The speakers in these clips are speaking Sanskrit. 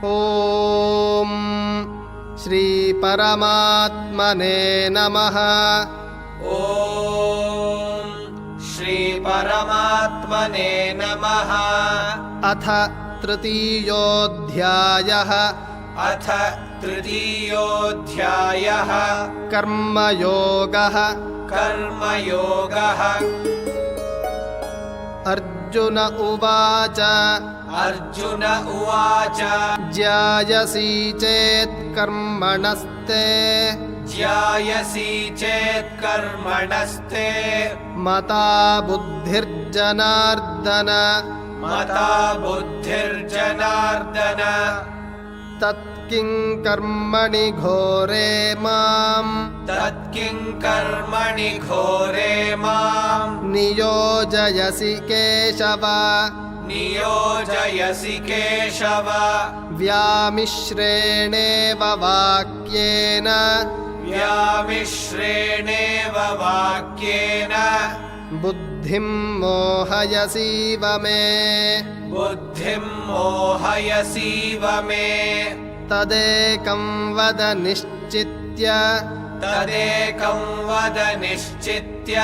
ॐ श्री परमात्मने नमः। ॐ श्री परमात्मने नमः। अथ तृतीयोऽध्यायः। अथ तृतीयोऽध्यायः। कर्मयोगः। कर्मयोगः। अर्जुन उवाच। अर्जुन उवाच। ज्यायसि चेत् कर्मणस्ते। ज्यायसि चेत् कर्मणस्ते। मता बुद्धिर्जनार्दन। मता बुद्धिर्जनार्दन। तत्किं कर्मणि घोरे माम्। तत्किं कर्मणि घोरे माम् नियोजयसि केशव। नियोजयसि केशव। व्यामिश्रेणेव वाक्येन। व्यामिश्रेणेव वाक्येन। बुद्धिं मोहयसीव मे। बुद्धिं मोहयसीव मे। तदेकं वद निश्चित्य। तदेकं वद निश्चित्य।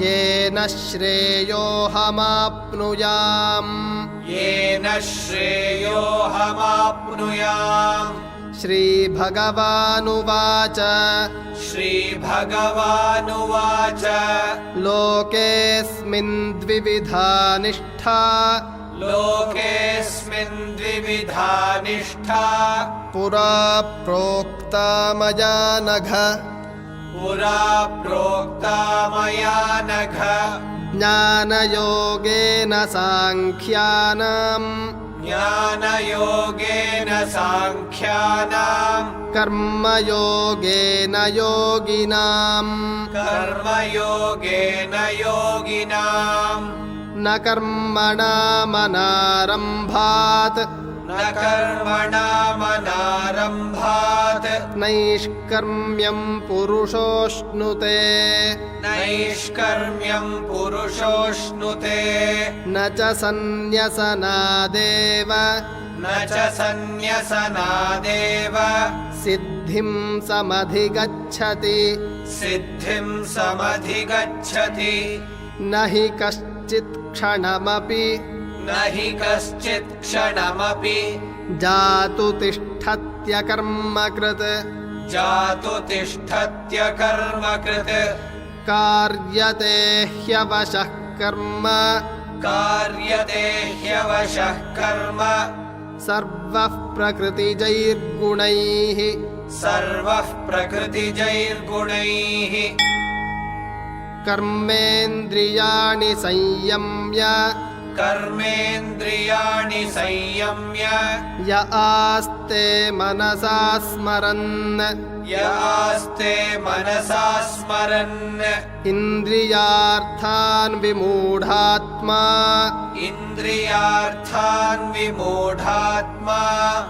येन श्रेयोऽहमाप्नुयाम्। येन श्रेयोऽहमाप्नुयाम्। श्रीभगवानुवाच। श्रीभगवानुवाच। लोकेऽस्मिन् द्विविधा निष्ठा। लोकेऽस्मिन् द्विविधा निष्ठा। पुरा प्रोक्ता मया नघ। पुरा प्रोक्ता मया नघ। ज्ञानयोगेन साङ्ख्यानाम्। ज्ञानयोगेन साङ्ख्यानाम्। कर्मयोगेन योगिनाम्। कर्मयोगेन योगिनाम्। न कर्मणामनारम्भात्। न कर्मणामनारम्भात्। नैष्कर्म्यं पुरुषोऽश्नुते। नैष्कर्म्यं पुरुषोऽश्नुते। न च सन्न्यसनादेव। न च सन्न्यसनादेव। सिद्धिं समधिगच्छति। सिद्धिं समधिगच्छति। न हि कश्चित् क्षणमपि। न हि कश्चित् क्षणमपि। जातु तिष्ठत्यकर्मकृत्। जातु तिष्ठत्यकर्मकृत्। कार्यते ह्यवशः कर्म। कार्यते ह्यवशः कर्म। सर्वः प्रकृतिजैर्गुणैः। सर्वः प्रकृतिजैर्गुणैः। कर्मेन्द्रियाणि संयम्य। कर्मेन्द्रियाणि संयम्य। य आस्ते मनसा स्मरन्। य आस्ते मनसा स्मरन्। इन्द्रियार्थान् विमूढात्मा। इन्द्रियार्थान् विमूढात्मा।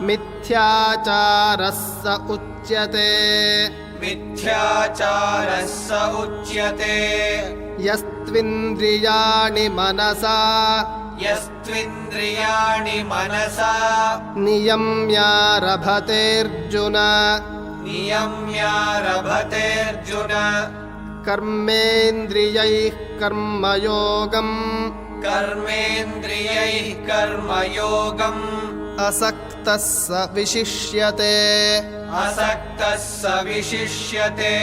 मिथ्याचारः स उच्यते। मिथ्याचारः स उच्यते। यस्त्विन्द्रियाणि मनसा। यस्त्विन्द्रियाणि मनसा। नियम्यारभतेऽर्जुन। नियम्यारभतेऽर्जुन। कर्मेन्द्रियैः कर्मयोगम्। कर्मेन्द्रियैः कर्मयोगम्। असक्तः स विशिष्यते। असक्तः स विशिष्यते।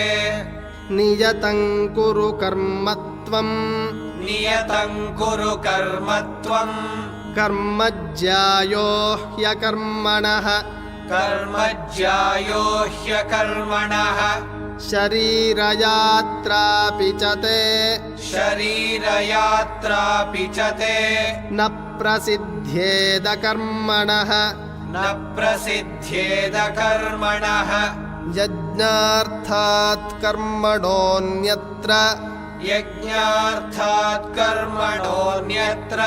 नियतं कुरु कर्मत्वम्। नियतं कुरु कर्मत्वम्। कर्म ज्यायो ह्यकर्मणः। कर्मज्यायो ह्यकर्मणः। शरीरयात्रापि च ते। शरीरयात्रापि च ते। न प्रसिद्ध्येद कर्मणः। न प्रसिद्ध्येद कर्मणः। यज्ञार्थात् कर्मणोऽन्यत्र। यज्ञार्थात् कर्मणोऽन्यत्र।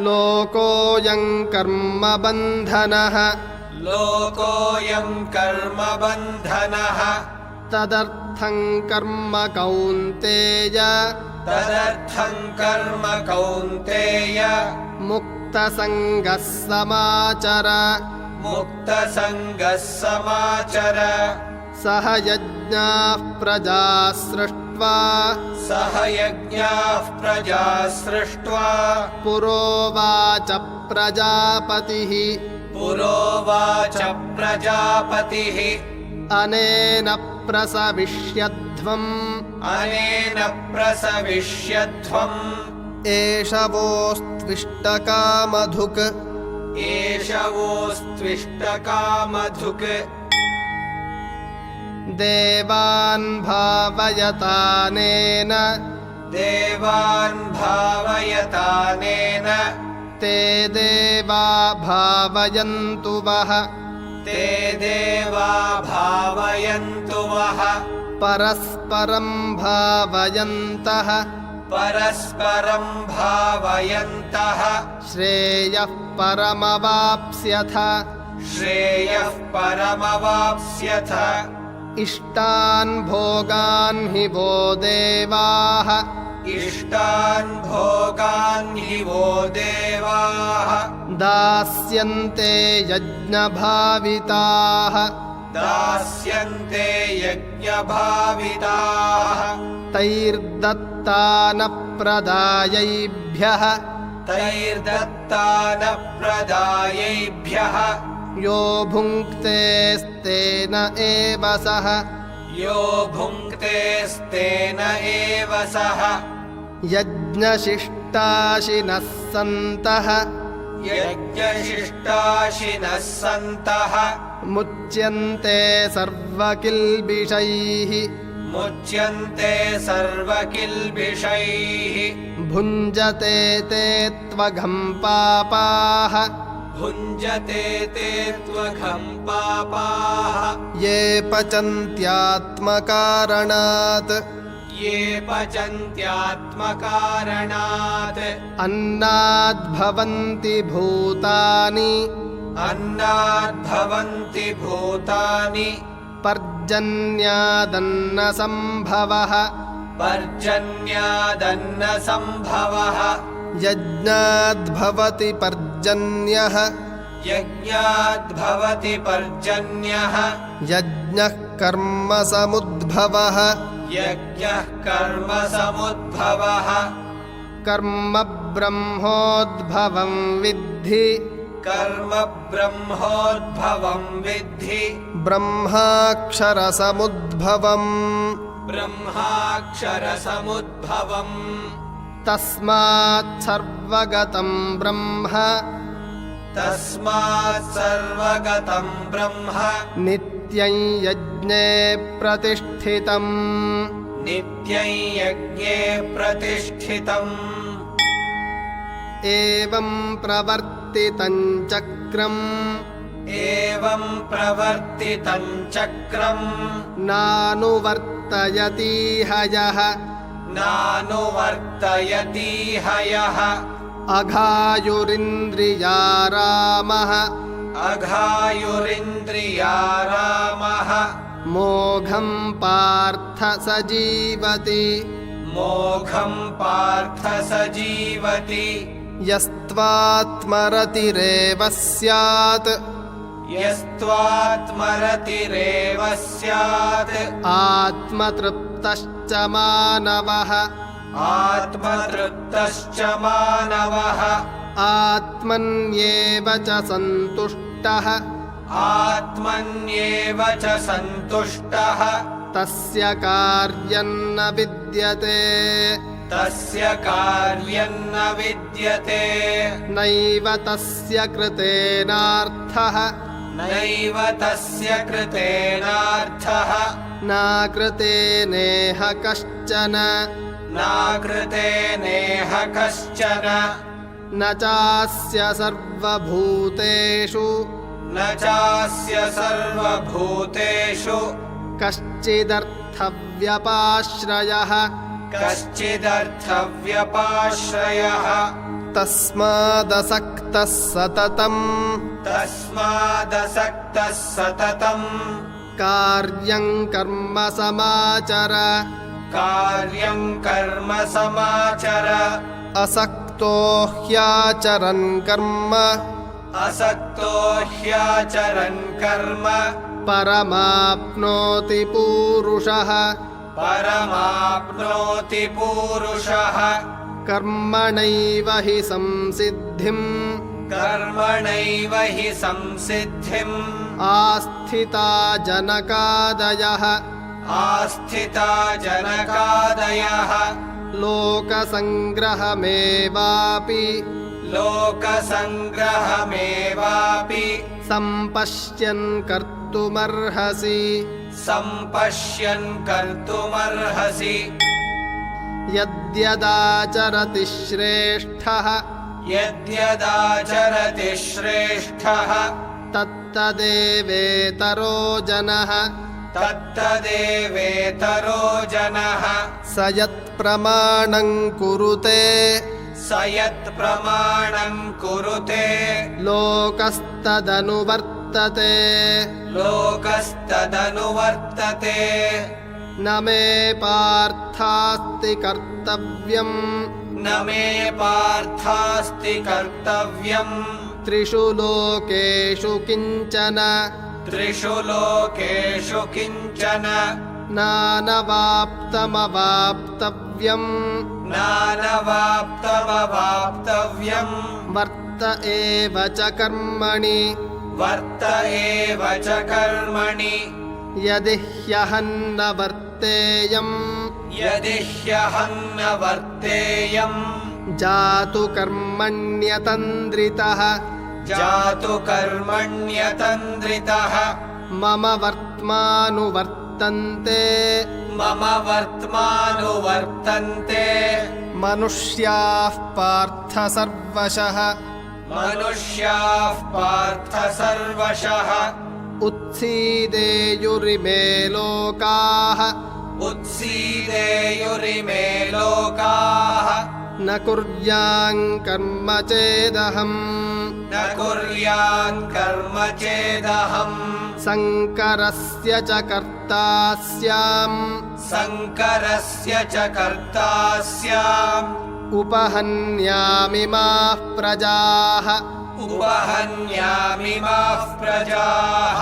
लोकोऽयं कर्मबन्धनः। लोकोऽयं कर्मबन्धनः। तदर्थं कर्म कौन्तेय। तदर्थं कर्म कौन्तेय। मुक्तसङ्गः समाचर। मुक्तसङ्गः समाचर सह यज्ञाः प्रजा सृष्ट्वा सह यज्ञाः प्रजा सृष्ट्वा पुरोवाच प्रजापतिः पुरोवाच प्रजापतिः अनेन प्रसविष्यध्वम् अनेन प्रसविष्यध्वम् एष वोस्त्विष्टकामधुक् एष वोस्त्विष्टकामधुक् देवान् भावयतानेन देवान् भावयतानेन ते देवा भावयन्तु वः ते देवा भावयन्तु वः परस्परं भावयन्तः परस्परं भावयन्तः श्रेयः परमवाप्स्यथ श्रेयः परमवाप्स्यथ इष्टान् भोगान् हि वो देवाः इष्टान् भोगान् हि वो देवाः दास्यन्ते यज्ञभाविताः दास्यन्ते यज्ञभाविताः तैर्दत्तानप्रदायैभ्यः तैर्दत्तानप्रदायैभ्यः यो भुङ्क्तेस्तेन एव सः यो भुङ्क्तेस्तेन एव सः यज्ञशिष्टाशिनः सन्तः यज्ञशिष्टाशिनः सन्तः मुच्यन्ते सर्वकिल्बिषैः मुच्यन्ते सर्वकिल्बिषैः भुञ्जते ते त्वघं पापाः भुञ्जते ते त्वघं पापाः ये पचन्त्यात्मकारणात् ये पचन्त्यात्मकारणात् अन्नाद्भवन्ति भूतानि अन्नाद्भवन्ति भूतानि पर्जन्यादन्नसम्भवः पर्जन्यादन्नसम्भवः यज्ञाद्भवति पर्जन्यः यज्ञाद्भवति पर्जन्यः यज्ञः कर्मसमुद्भवः यज्ञः कर्मसमुद्भवः कर्म ब्रह्मोद्भवं विद्धि कर्म ब्रह्मोद्भवं विद्धि ब्रह्माक्षरसमुद्भवम् ब्रह्माक्षरसमुद्भवम् तस्मात् सर्वगतं ब्रह्म तस्मात् सर्वगतं ब्रह्म नित्यं यज्ञे प्रतिष्ठितम् नित्यं यज्ञे प्रतिष्ठितम् एवं प्रवर्तितं चक्रम् एवं प्रवर्तितं चक्रम् नानुवर्तयतीह यः नानुवर्तयतीह यः अघायुरिन्द्रियारामः अघायुरिन्द्रियारामः मोघं पार्थ स जीवति मोघं पार्थ स जीवति यस्त्वात्मरतिरेव स्यात् यस्त्वात्मरतिरेव स्यात् आत्मतृप्तश्च मानवः आत्मतृप्तश्च मानवः आत्मन्येव च सन्तुष्टः आत्मन्येव च सन्तुष्टः तस्य कार्यं न विद्यते तस्य कार्यं न विद्यते नैव तस्य कृतेनार्थः नैव तस्य कृतेनार्थः नाकृतेनेह कश्चन नाकृतेनेह कश्चन न चास्य सर्वभूतेषु न चास्य सर्वभूतेषु कश्चिदर्थव्यपाश्रयः कश्चिदर्थव्यपाश्रयः तस्मादसक्तः सततम् तस्मादसक्तः सततम् कार्यं कर्म समाचर कार्यं कर्म समाचर असक्तो ह्याचरन् कर्म असक्तो ह्याचरन् कर्म परमाप्नोति पूरुषः परमाप्नोति पूरुषः कर्मणैव हि संसिद्धिम् कर्मणैव हि संसिद्धिम् आस्थिता जनकादयः आस्थिता जनकादयः लोकसङ्ग्रहमेवापि लोकसङ्ग्रहमेवापि सम्पश्यन् कर्तुमर्हसि सम्पश्यन् कर्तुमर्हसि यद्यदाचरति श्रेष्ठः यद्यदाचरति श्रेष्ठः तत्तदेवेतरो जनः तत्तदेवेतरो जनः स यत्प्रमाणं कुरुते स यत्प्रमाणं कुरुते लोकस्तदनुवर्तते लोकस्तदनुवर्तते न मे पार्थास्ति कर्तव्यम् न मे पार्थास्ति कर्तव्यम् त्रिषु लोकेषु किञ्चन त्रिषु लोकेषु किञ्चन नानवाप्तमवाप्तव्यम् नानवाप्तमवाप्तव्यम् वर्त एव च कर्मणि वर्त एव च कर्मणि यदि ह्यहन्न वर्तेयम् यदि ह्यहं न वर्तेयम् जातु कर्मण्यतन्द्रितः जातु कर्मण्यतन्द्रितः मम वर्त्मानुवर्तन्ते मम वर्त्मानुवर्तन्ते मनुष्याः पार्थ सर्वशः मनुष्याः पार्थ सर्वशः उत्सीदेयुरिमे लोकाः उत्सीदेयुरिमे लोकाः न कुर्याम् कर्म चेदहम् न कुर्यान् कर्म चेदहम् शङ्करस्य च कर्ता स्याम् शङ्करस्य च कर्ता स्याम् उपहन्यामिमाः प्रजाः उपहन्यामिमाः प्रजाः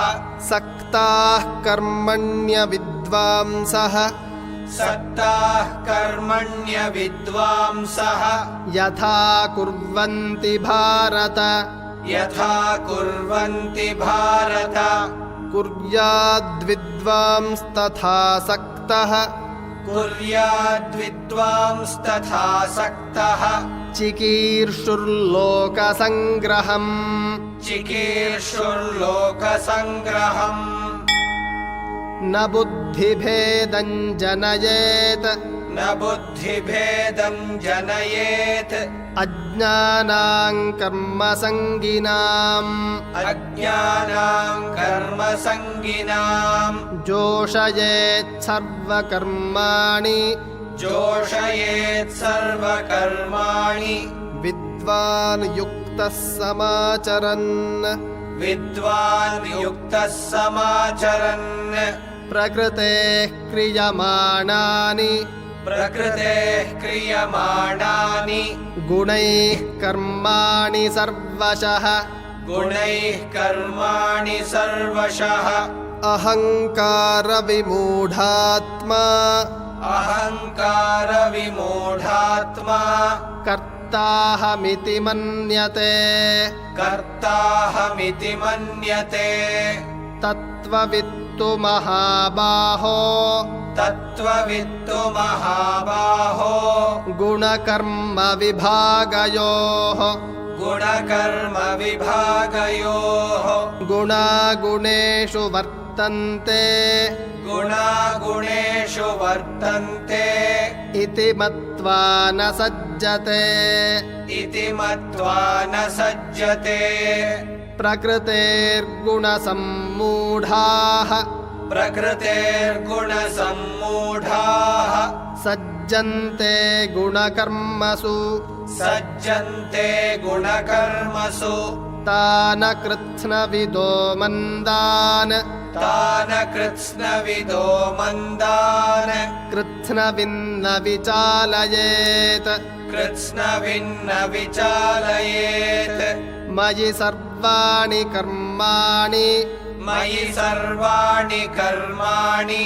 सक्ताः कर्मण्य विद्वांसः सक्ताः कर्मण्य विद्वांसः यथा कुर्वन्ति भारत यथा कुर्वन्ति भारत कुर्याद्विद्वांस्तथा सक्तः कुर्याद्विद्वांस्तथा सक्तः चिकीर्षुर्लोकसङ्ग्रहम् चिकीर्षुर्लोकसङ्ग्रहम् न बुद्धिभेदम् जनयेत् न बुद्धिभेदम् जनयेत् अज्ञानाम् कर्मसङ्गिनाम् अज्ञानाम् कर्मसङ्गिनाम् जोषयेत् सर्वकर्माणि जोषयेत् सर्वकर्माणि विद्वान् युक्तः समाचरन् विद्वान् युक्तः समाचरन् प्रकृतेः क्रियमाणानि प्रकृतेः क्रियमाणानि गुणैः कर्माणि सर्वशः गुणैः कर्माणि सर्वशः अहङ्कारविमूढात्मा अहङ्कारविमूढात्मा कर्ताहमिति मन्यते कर्ताहमिति मन्यते तत्त्ववित्तु महाबाहो तत्त्ववित्तु महाबाहो गुणकर्मविभागयोः गुणकर्मविभागयोः गुणागुणेषु वर्तन्ते गुणागुणेषु वर्तन्ते इति मत्वा न सज्जते इति मत्वा न सज्जते प्रकृतेर्गुणसम्मूढाः प्रकृतेर्गुणसम्मूढाः सज्जन्ते गुणकर्मसु सज्जन्ते गुणकर्मसु तान कृत्स्नविदो मन्दान् तान कृत्स्नविदो मन्दान् कृत्स्नविन्न विचालयेत् कृत्स्नविन्न विचालयेत् मयि सर्वाणि कर्माणि मयि सर्वाणि कर्माणि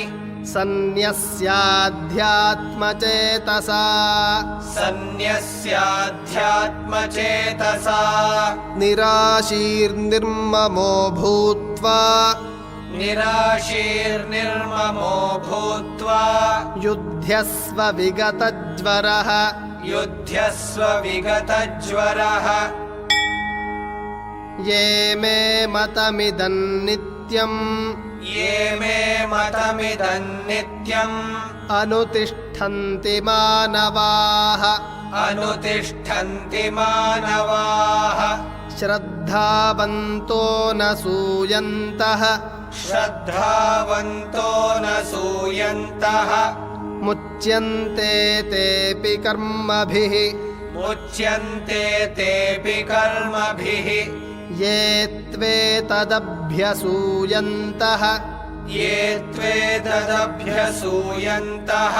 सन्न्यस्याध्यात्मचेतसा सन्न्यस्याध्यात्मचेतसा निराशीर्निर्ममो भूत्वा निराशीर्निर्ममो भूत्वा युध्यस्व विगतज्वरः युध्यस्व विगतज्वरः ये मे मतमिदं नित्यम् ये मे मतमिदं नित्यम् अनुतिष्ठन्ति मानवाः अनुतिष्ठन्ति मानवाः श्रद्धावन्तो न सूयन्तः श्रद्धावन्तो न सूयन्तः मुच्यन्ते तेऽपि कर्मभिः मुच्यन्ते तेऽपि कर्मभिः ये त्वेतदभ्यसूयन्तः ये त्वेतदभ्यसूयन्तः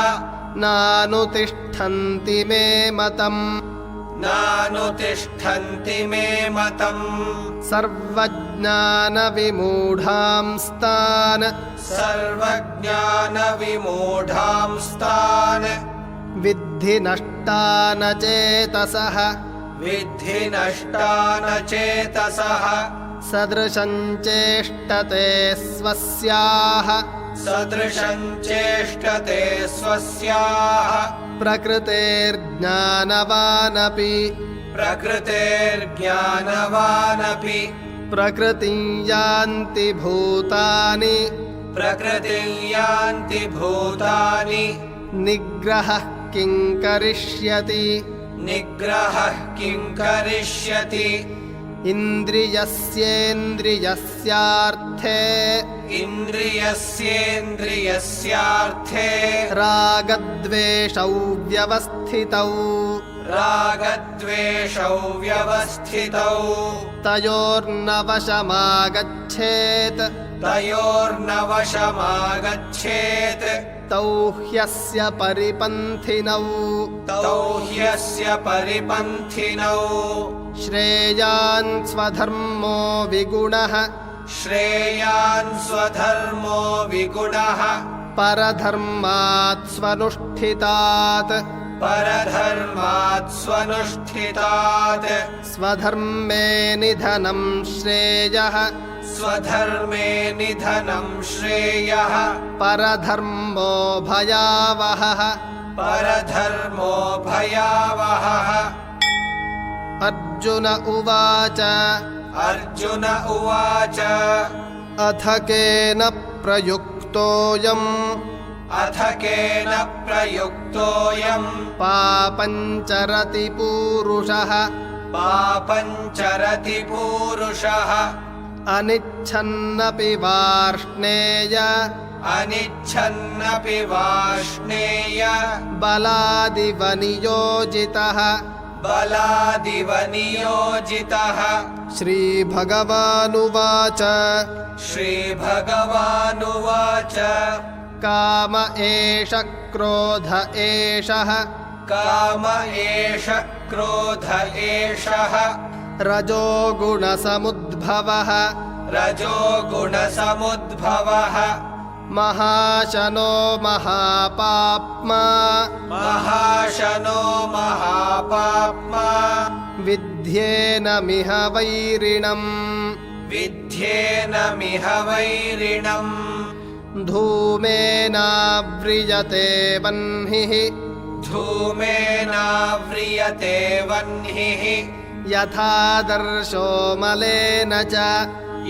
नानुतिष्ठन्ति मे मतम् नानुतिष्ठन्ति मे मतम् सर्वज्ञानविमूढांस्तान् सर्वज्ञानविमूढांस्तान् विद्धि नष्टानचेतसः विद्धि नष्टानचेतसः सदृशं चेष्टते स्वस्याः सदृशं चेष्टते स्वस्याः प्रकृतेर्ज्ञानवानपि प्रकृतेर्ज्ञानवानपि प्रकृतिं यान्ति भूतानि प्रकृतिं यान्ति भूतानि निग्रहः किं करिष्यति निग्रहः किं करिष्यति इन्द्रियस्येन्द्रियस्यार्थे इन्द्रियस्येन्द्रियस्यार्थे रागद्वेषौ व्यवस्थितौ रागद्वेषौ व्यवस्थितौ तयोर्नवशमागच्छेत् तयोर्नवशमागच्छेत् तौ ह्यस्य परिपन्थिनौ तौ ह्यस्य परिपन्थिनौ श्रेयान् स्वधर्मो विगुणः श्रेयान् स्वधर्मो विगुणः परधर्मात् स्वनुष्ठितात् परधर्मात् स्वनुष्ठितात् स्वधर्मे निधनं श्रेयः स्वधर्मे निधनं श्रेयः परधर्मो भयावहः परधर्मो भयावहः अर्जुन उवाच अर्जुन उवाच अथ केन प्रयुक्तोऽयम् अथ केन प्रयुक्तोऽयम् पापञ्चरति पूरुषः पापञ्चरति पूरुषः अनिच्छन्नपि वार्ष्णेय अनिच्छन्नपि वार्ष्णेय बलादिव नियोजितः बलादिव नियोजितः श्रीभगवानुवाच श्रीभगवानुवाच काम एष क्रोध एषः काम एष क्रोध एषः रजोगुणसमुद्भवः रजोगुणसमुद्भवः महाशनो महापाप्मा महाशनो महापाप्मा विद्येनमिह वैरिणम् विद्येनमिह वैरिणम् धूमेनाव्रियते वह्निः धूमेनाव्रियते वह्निः यथादर्शो मलेन च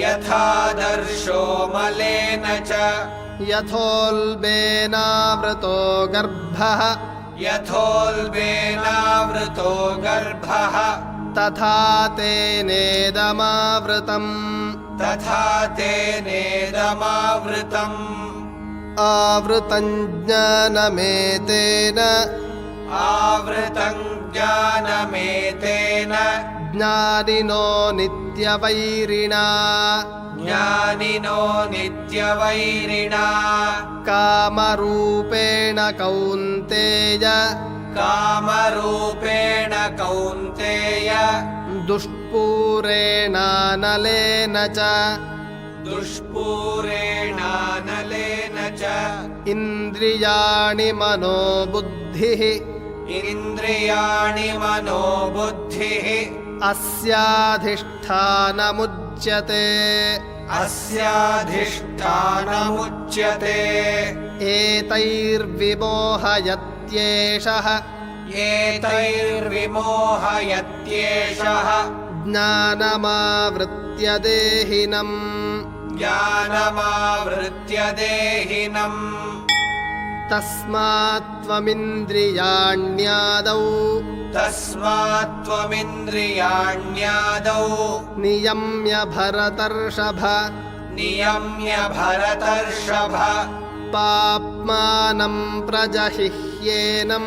यथादर्शो मलेन च यथोल्बेनावृतो गर्भः यथोल्बेनावृतो गर्भः तथा तेनेदमावृतम् तथा तेनेदमावृतम् आवृतं ज्ञानमेतेन आवृतं ज्ञानमेतेन ज्ञानिनो नित्यवैरिणा ज्ञानिनो नित्यवैरिणा कामरूपेण कौन्तेय कामरूपेण कौन्तेय दुष्पूरेणानलेन च दुष्पूरेणानलेन च इन्द्रियाणि मनोबुद्धिः इन्द्रियाणि मनोबुद्धिः अस्याधिष्ठानमुच्यते अस्याधिष्ठानमुच्यते एतैर्विमोहयत्येषः एतैर्विमोहयत्येषः ज्ञानमावृत्य देहिनम् ज्ञानमावृत्य देहिनम् तस्मात्त्वमिन्द्रियाण्यादौ तस्मात्त्वमिन्द्रियाण्यादौ नियम्य भरतर्षभ नियम्य भरतर्षभ पाप्मानं प्रजहिह्येनं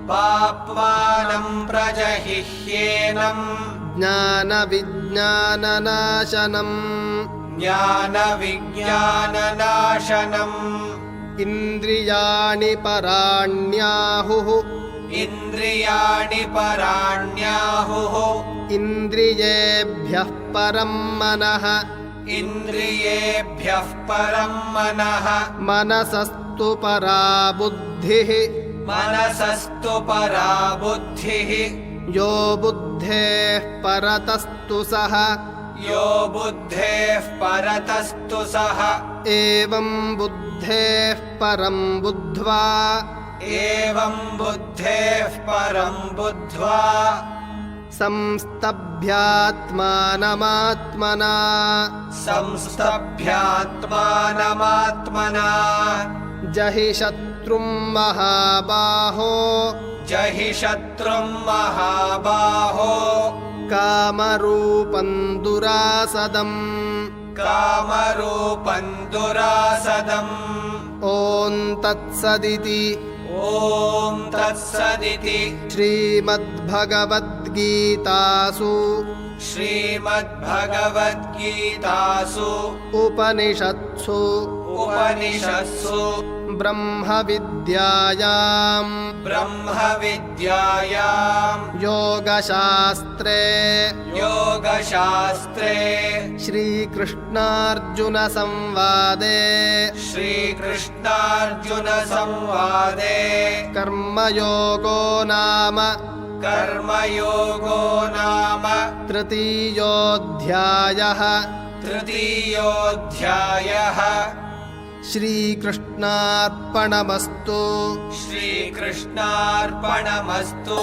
पाप्मानं प्रजहिह्येनं ज्ञानविज्ञाननाशनम् ज्ञानविज्ञाननाशनम् इन्द्रियाणि पराण्याहुः इन्द्रियाणि पराण्याहुः इन्द्रियेभ्यः परं मनः इन्द्रियेभ्यः परं मनः मनसस्तु परा बुद्धिः मनसस्तु परा बुद्धिः यो बुद्धेः परतस्तु सः यो बुद्धेः परतस्तु सः एवं बुद्धेः परं बुद्ध्वा एवं बुद्धेः परं बुद्ध्वा संस्तभ्यात्मानमात्मना संस्तभ्यात्मानमात्मना जहि शत्रुं महाबाहो जहि शत्रुं महाबाहो कामरूपं दुरासदम् कामरूपं दुरासदम् ॐ तत्सदिति ॐ तत्सदिति श्रीमद्भगवद्गीतासु श्रीमद्भगवद्गीतासु उपनिषत्सु उपनिषत्सु ब्रह्मविद्यायां ब्रह्मविद्यायां योगशास्त्रे योगशास्त्रे श्रीकृष्णार्जुनसंवादे श्रीकृष्णार्जुनसंवादे कर्मयोगो नाम कर्मयोगो नाम तृतीयोऽध्यायः तृतीयोऽध्यायः श्रीकृष्णार्पणमस्तु श्रीकृष्णार्पणमस्तु।